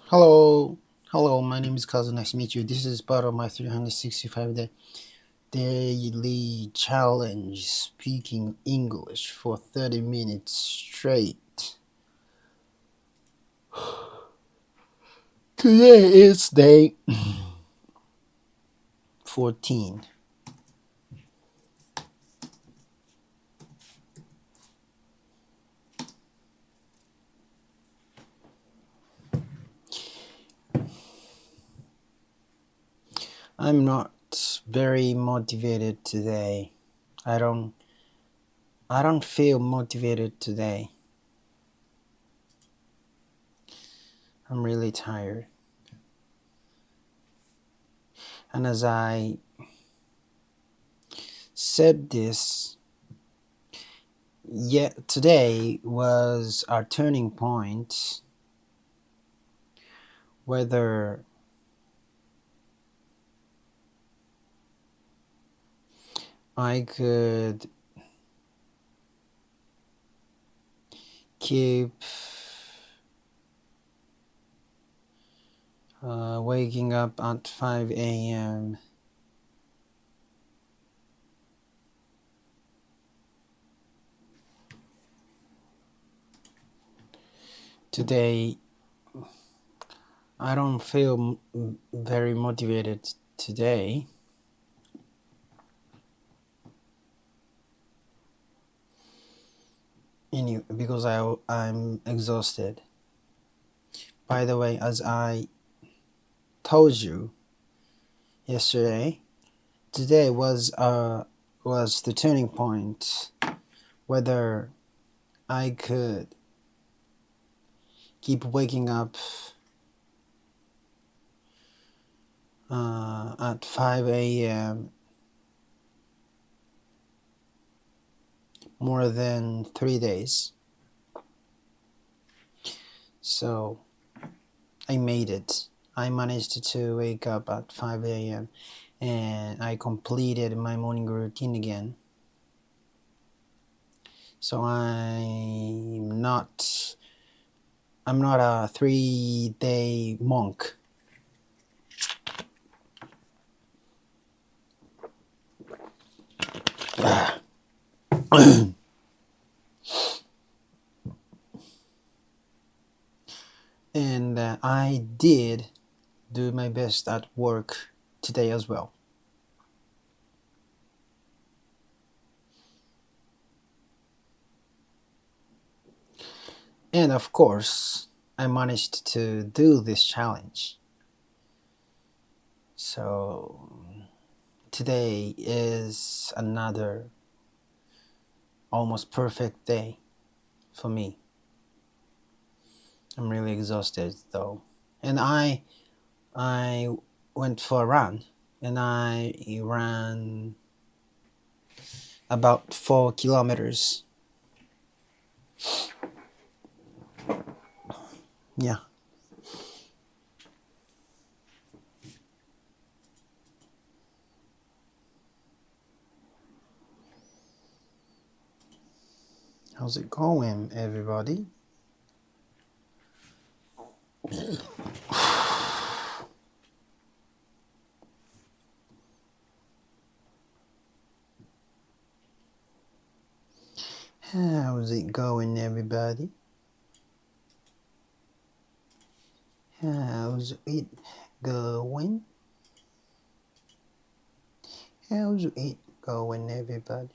Hello, hello. My name is Cousin. Nice to meet you. This is part of my 365 day daily challenge, speaking English for 30 minutes straight. Today is day 14. I'm not very motivated today. I don't I don't feel motivated today. I'm really tired. And as I said this, today was our turning point, whether I could keep waking up at 5 a.m. Today. I don't feel very motivated today. Because I'm exhausted. By the way, as I told you yesterday, today was the turning point, whether I could keep waking up at 5 a.m. more than 3 days. So I made it. I managed to wake up at 5 a.m. and I completed my morning routine again. So I'm not a 3-day monk. And I did do my best at work today as well. And of course, I managed to do this challenge. So today is another almost perfect day for me. I'm really exhausted though. And I went for a run, and I ran about 4 kilometers. Yeah. How's it going, everybody? How's it going, everybody? How's it going? How's it going, everybody?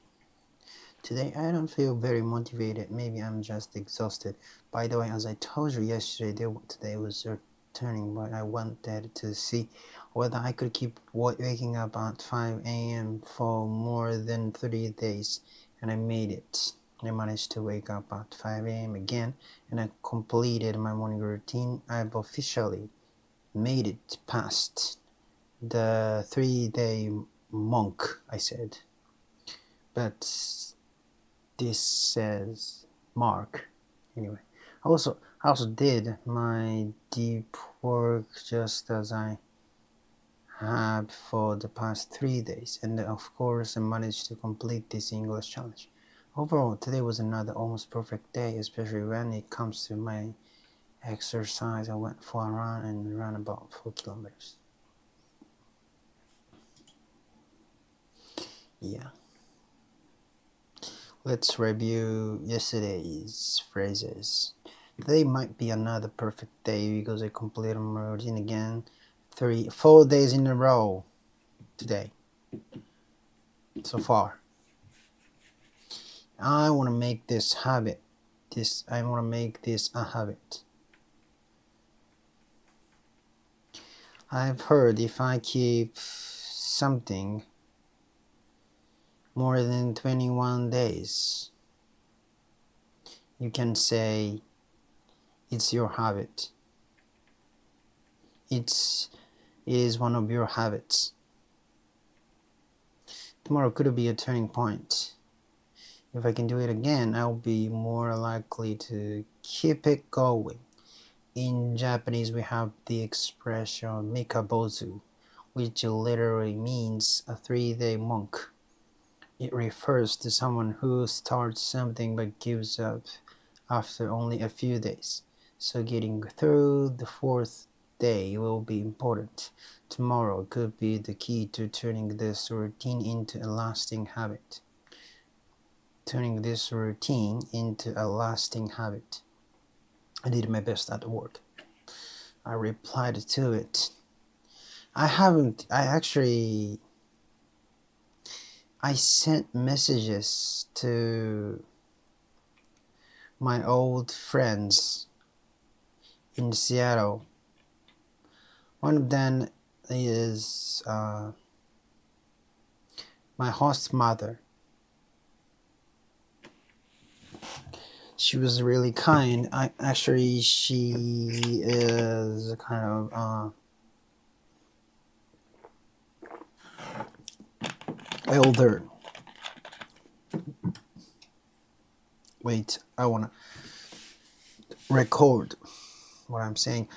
Today I don't feel very motivated. Maybe I'm just exhausted. By the way, as I told you yesterday, today was a turning point. I wanted to see whether I could keep waking up at 5 a.m. for more than 30 days, and I made it. I managed to wake up at 5 a.m. again, and I completed my morning routine. I've officially made it past the 3-day monk, I said. But this says Mark. Anyway, I also did my deep work just as I have for the past 3 days, and of course I managed to complete this English challenge. Overall, today was another almost perfect day, especially when it comes to my exercise. I went for a run and ran about 4 kilometers. Yeah. Let's review yesterday's phrases. Today might be another perfect day because I completed my routine again. 4 days in a row today. So far. I want to make this habit. I want to make this a habit. I've heard if I keep something more than 21 days, you can say it's your habit. It is one of your habits. Tomorrow could be a turning point. If I can do it again, I'll be more likely to keep it going. In Japanese, we have the expression mikabozu, which literally means a 3-day monk. It refers to someone who starts something but gives up after only a few days. So getting through the 4th day will be important. Tomorrow could be the key to turning this routine into a lasting habit. Turning this routine into a lasting habit. I did my best at work. I replied to it. I sent messages to my old friends in Seattle. One of them is my host mother. She was really kind. She is kind of elder. Wait, I wanna record what I'm saying.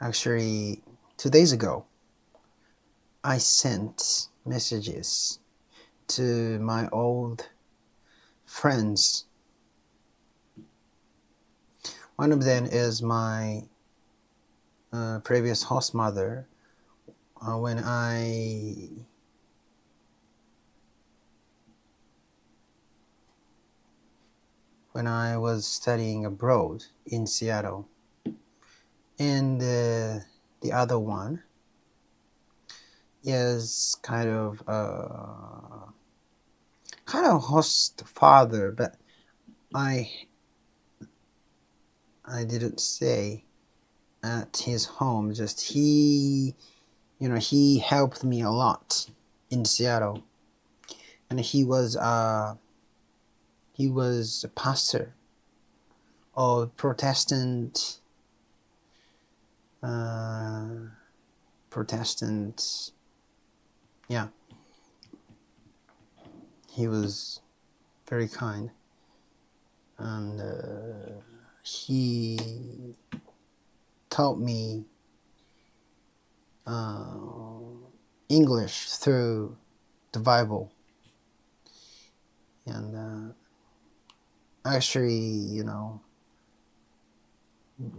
Actually, 2 days ago, I sent messages to my old friends. One of them is my previous host mother. When I was studying abroad in Seattle, and the other one is kind of host father, but I didn't stay at his home. Just he helped me a lot in Seattle, and he was a pastor of Protestant yeah, he was very kind, and he taught me English through the Bible, and actually,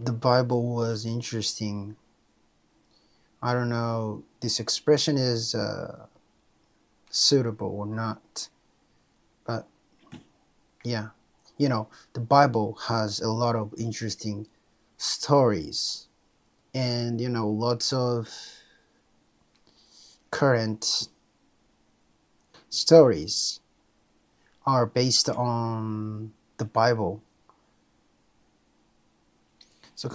the Bible was interesting. I don't know this expression is suitable or not, but yeah, the Bible has a lot of interesting stories, and lots of current stories are based on the Bible. So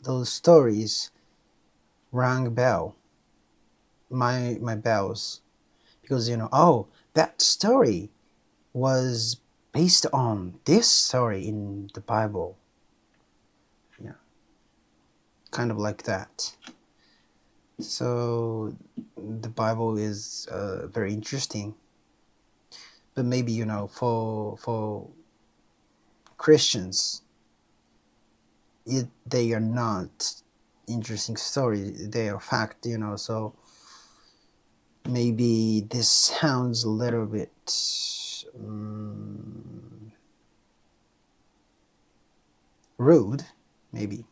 those stories rang my bells, because that story was based on this story in the Bible. Yeah, kind of like that. So the Bible is very interesting, but maybe for Christians, they are not interesting stories. They are fact. So maybe this sounds a little bit rude, maybe.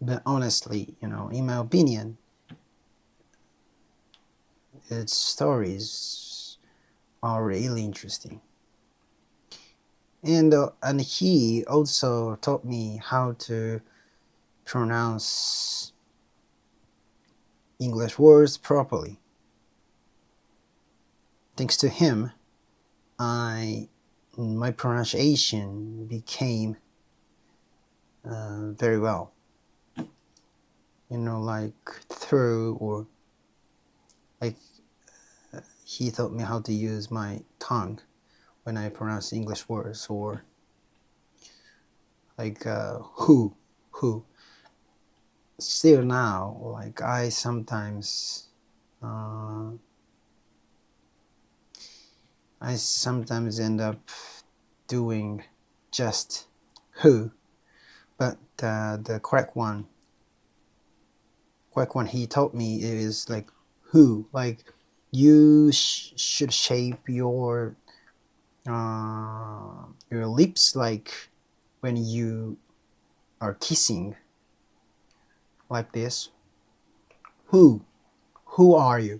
But honestly, in my opinion, its stories are really interesting. And he also taught me how to pronounce English words properly. Thanks to him, my pronunciation became very well. Like through or like he taught me how to use my tongue when I pronounce English words, or like who. Still now, like I sometimes end up doing just who, but the correct one he taught me is like who. Like you should shape your lips like when you are kissing, like this. Who are you?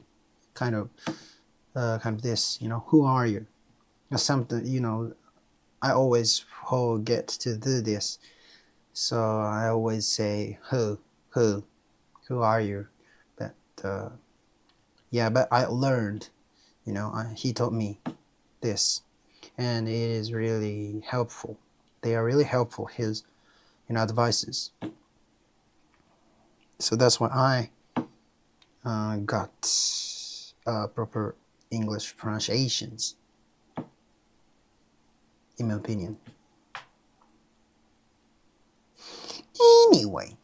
Kind of this. Who are you? Something. I always forget to do this, so I always say who are you? But yeah, but I learned. He taught me this, and it is really helpful. They are really helpful, his advices. So that's why I got proper English pronunciations, in my opinion. Anyway.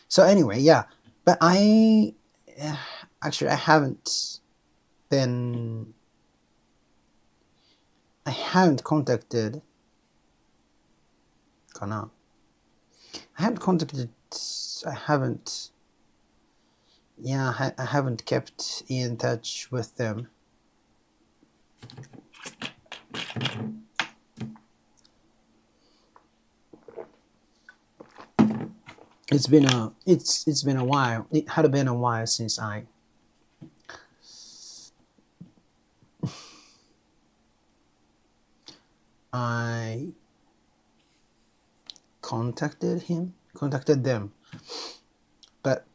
So anyway, yeah. But I actually I haven't contacted I haven't kept in touch with them. It's been a while. It had been a while since I contacted them. But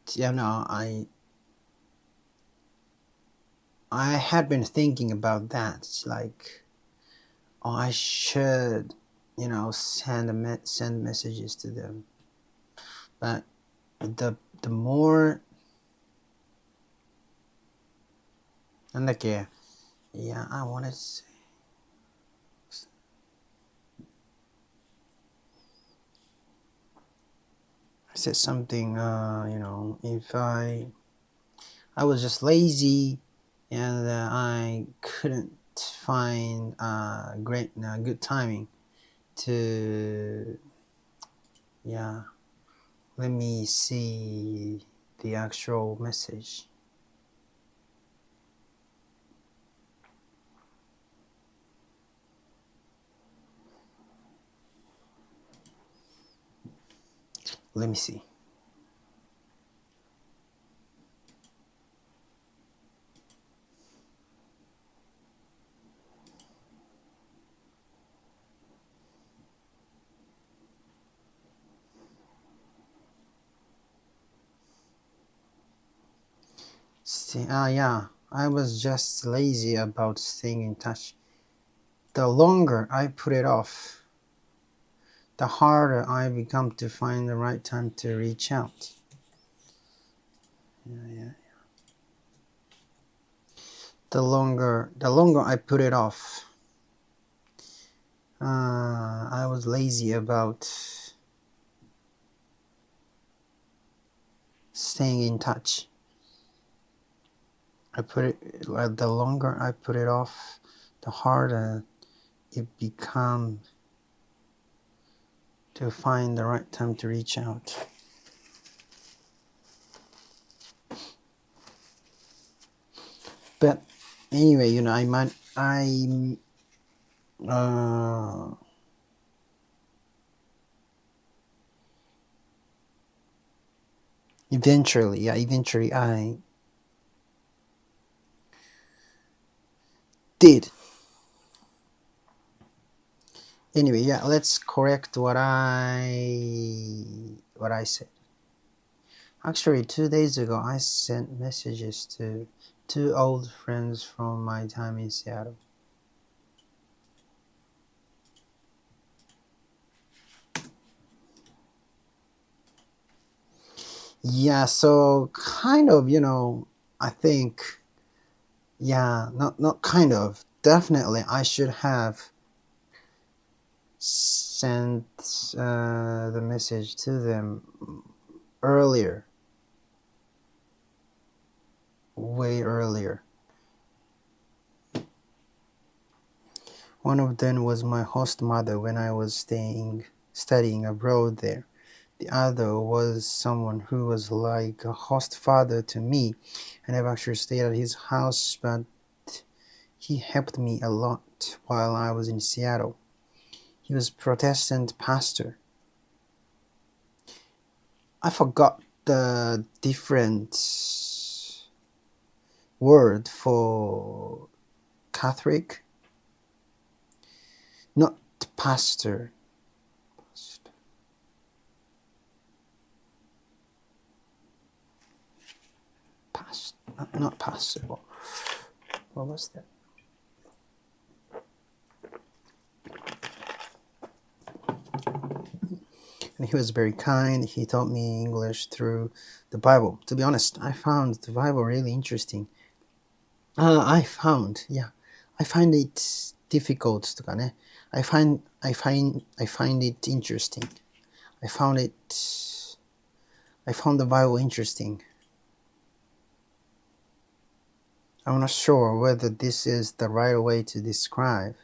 I had been thinking about that, like, I should send messages to them. But the more and like I wanted to say, I said something, if I was just lazy and I couldn't find good timing to let me see the actual message. Let me see. I was just lazy about staying in touch. The longer I put it off, the harder I become to find the right time to reach out. The longer I put it off, I was lazy about staying in touch. The longer I put it off, the harder it becomes to find the right time to reach out. But anyway, you know, I uh, eventually I did. Anyway, yeah, let's correct what I said. Actually, 2 days ago, I sent messages to two old friends from my time in Seattle. Yeah, so kind of, you know, I think, yeah, not kind of. Definitely, I should have sent the message to them earlier, way earlier. One of them was my host mother when I was studying abroad there. The other was someone who was like a host father to me, and I've actually stayed at his house, but he helped me a lot while I was in Seattle. He was Protestant pastor. I forgot the different word for Catholic. Not pastor. Not pastor. What was that? And he was very kind. He taught me English through the Bible. To be honest, I found the Bible really interesting. I find it difficult とかね。I find it interesting. I found the Bible interesting. I'm not sure whether this is the right way to describe,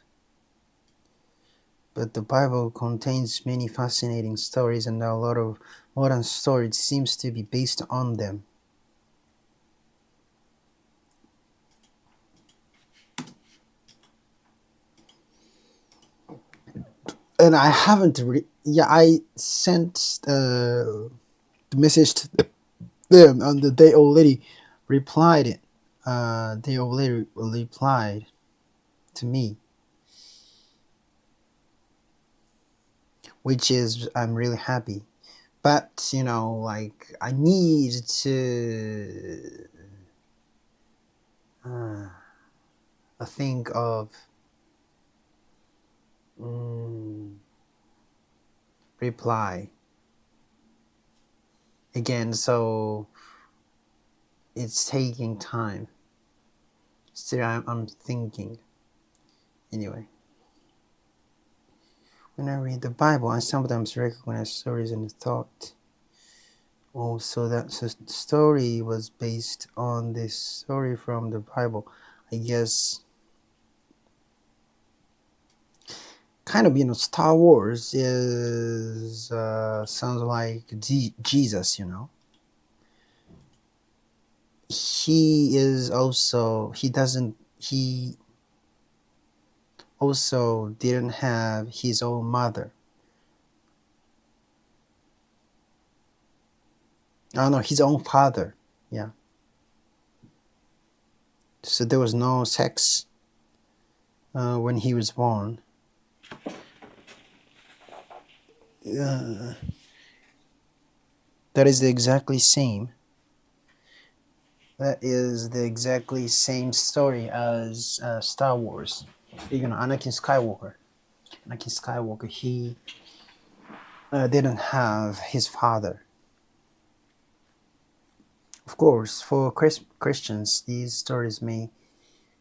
but the Bible contains many fascinating stories, and a lot of modern stories seems to be based on them. And I haven't I sent the message to them, and they already replied it. They already replied to me, which is I'm really happy. But you know, like I need to think of reply again, so it's taking time. Still, I'm thinking. Anyway, when I read the Bible, I sometimes recognize stories in the thought. Also, that story was based on this story from the Bible. I guess, kind of, you know, Star Wars is sounds like Jesus, you know. He also didn't have his own mother. Oh no, his own father. Yeah. So there was no sex when he was born. That is the exactly same. That is the exactly same story as Star Wars. You know, Anakin Skywalker. He didn't have his father. Of course, for Christians, these stories may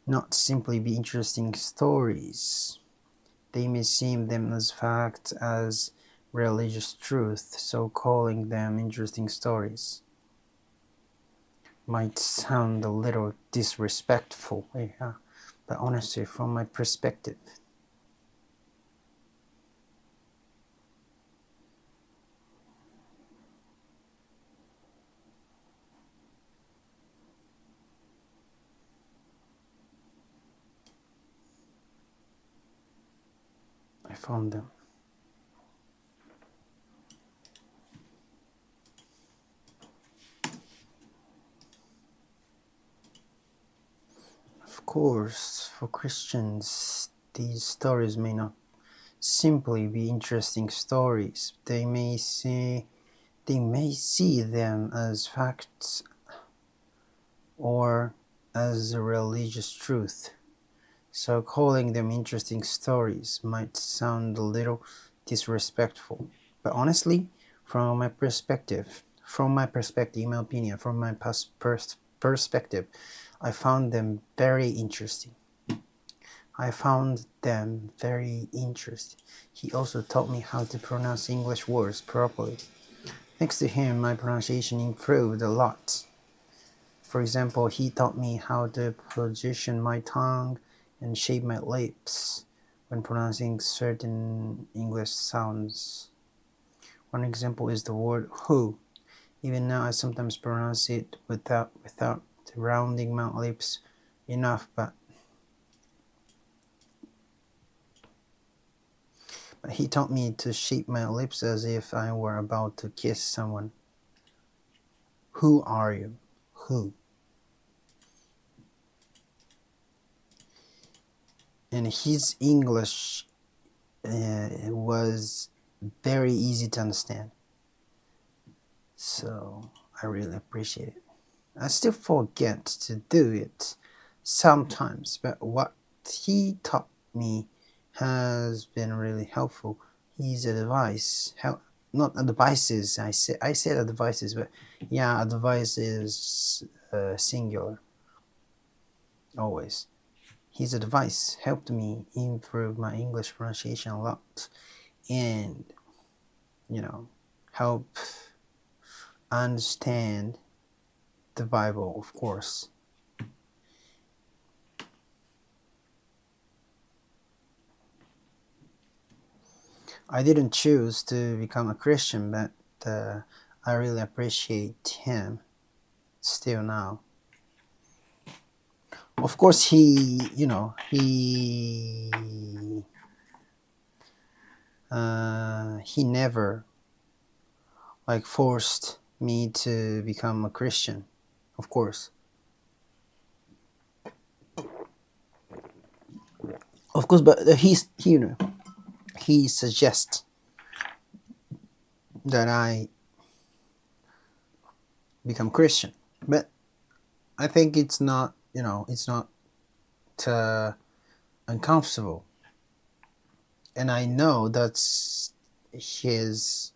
not simply be interesting stories. They may seem them as fact, as religious truth, so calling them interesting stories might sound a little disrespectful, yeah, but honestly, from my perspective, found them. Of course, for Christians, these stories may not simply be interesting stories. They may see them as facts or as a religious truth. So calling them interesting stories might sound a little disrespectful. But honestly, from my perspective, in my opinion, from my perspective, I found them very interesting. He also taught me how to pronounce English words properly. Thanks to him, my pronunciation improved a lot. For example, he taught me how to position my tongue and shape my lips when pronouncing certain English sounds. One example is the word who. Even now, I sometimes pronounce it without rounding my lips enough, but he taught me to shape my lips as if I were about to kiss someone. Who are you? Who? And his English was very easy to understand. So I really appreciate it. I still forget to do it sometimes, but what he taught me has been really helpful. His advice, not advices, I said advices, but yeah, advice is singular, always. His advice helped me improve my English pronunciation a lot and, help understand the Bible, of course. I didn't choose to become a Christian, but I really appreciate him still now. Of course, he never forced me to become a Christian, of course. But he suggests that I become Christian, but I think it's not uncomfortable, and I know that's his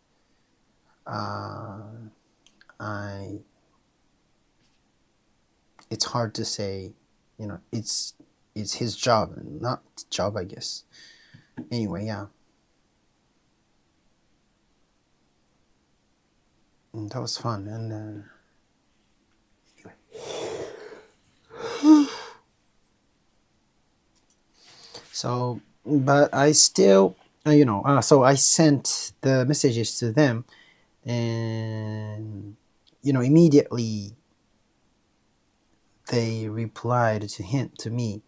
it's hard to say, it's his job, not job, I guess. Anyway, yeah. And that was fun, and anyway. So, but I still, so I sent the messages to them, and immediately they replied to me.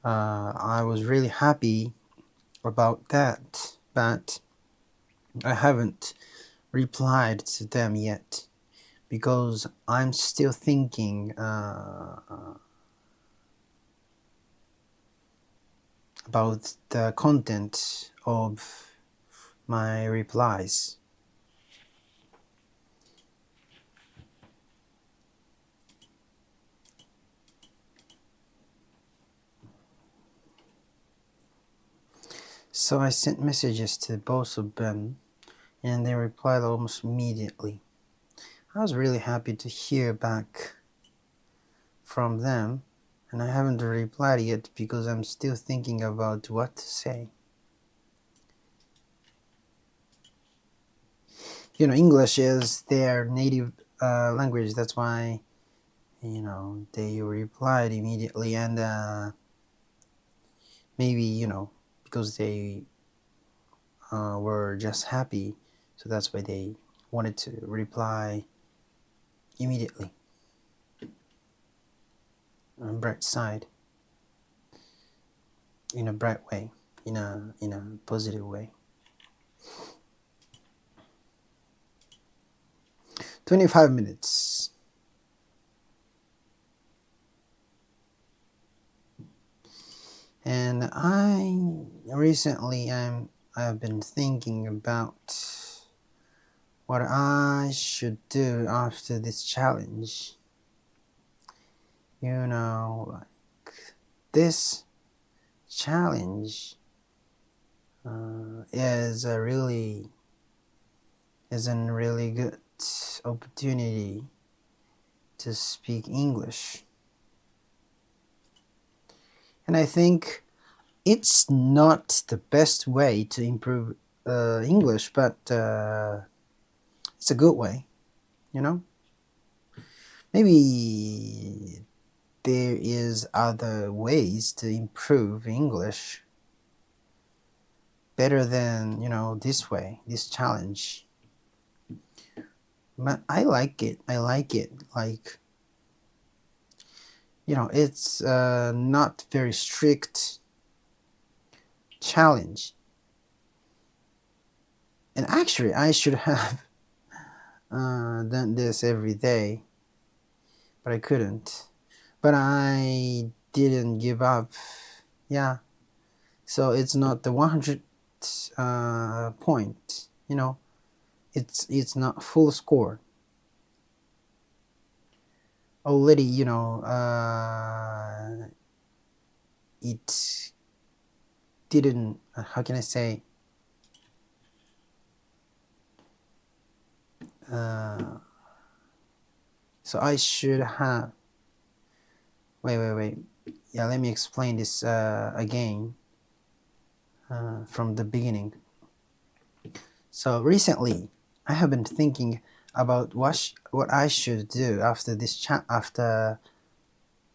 I was really happy about that, but I haven't replied to them yet because I'm still thinking about the content of my replies. So I sent messages to both of them, and they replied almost immediately. I was really happy to hear back from them, and I haven't replied yet because I'm still thinking about what to say. English is their native language. That's why, they replied immediately, and maybe, because they were just happy, so that's why they wanted to reply immediately. On bright side, in a bright way. in a positive way. 25 minutes. And I've been thinking about what I should do after this challenge. Like this challenge is a really good opportunity to speak English. And I think it's not the best way to improve English, but it's a good way, you know? Maybe there is other ways to improve English better than, this way, this challenge. But I like it. Like, it's not very strict challenge. And actually, I should have done this every day, but I couldn't. But I didn't give up. Yeah. So it's not the 100 point. It's not full score. Already, it didn't. How can I say? So I should have. Wait. Yeah, let me explain this again from the beginning. So recently, I have been thinking about what I should do after after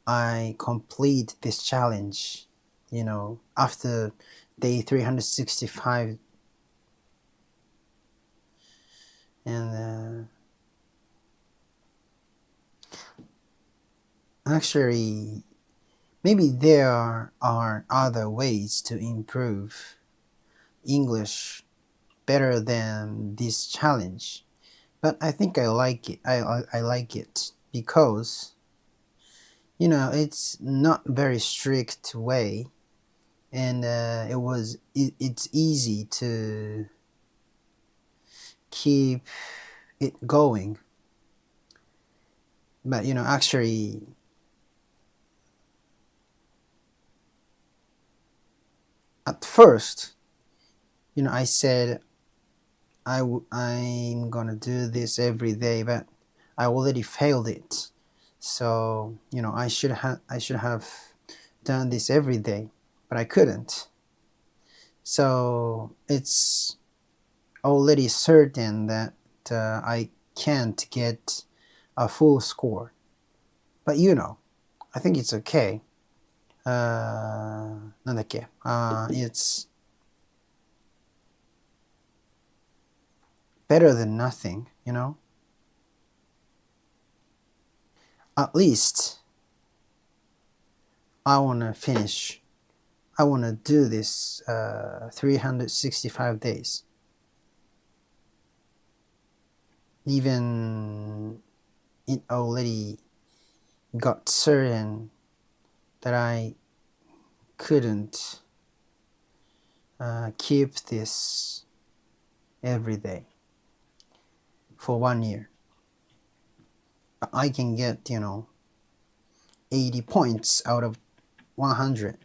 I complete this challenge. After day 365, and actually, maybe there are other ways to improve English better than this challenge. But I think I like it. I like it because it's not very strict way, and it's easy to keep it going. But actually, at first, I said I'm gonna do this every day, but I already failed it. So I should have done this every day, but I couldn't. So it's already certain that I can't get a full score. But I think it's okay. なんだっけ? It's better than nothing, At least I want to finish. I want to do this 365 days. Even it already got certain that I couldn't keep this every day for 1 year. I can get 80 points out of 100.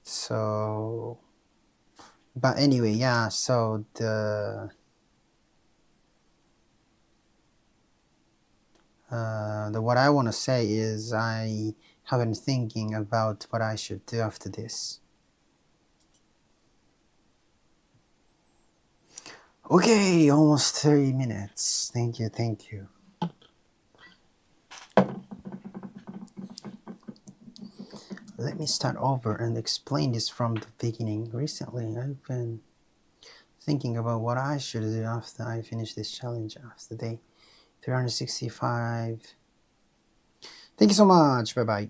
So, but anyway, yeah, so the what I want to say is I have been thinking about what I should do after this. Okay, almost 30 minutes. Thank you. Let me start over and explain this from the beginning. Recently, I've been thinking about what I should do after I finish this challenge after day 365. Thank you so much. Bye bye.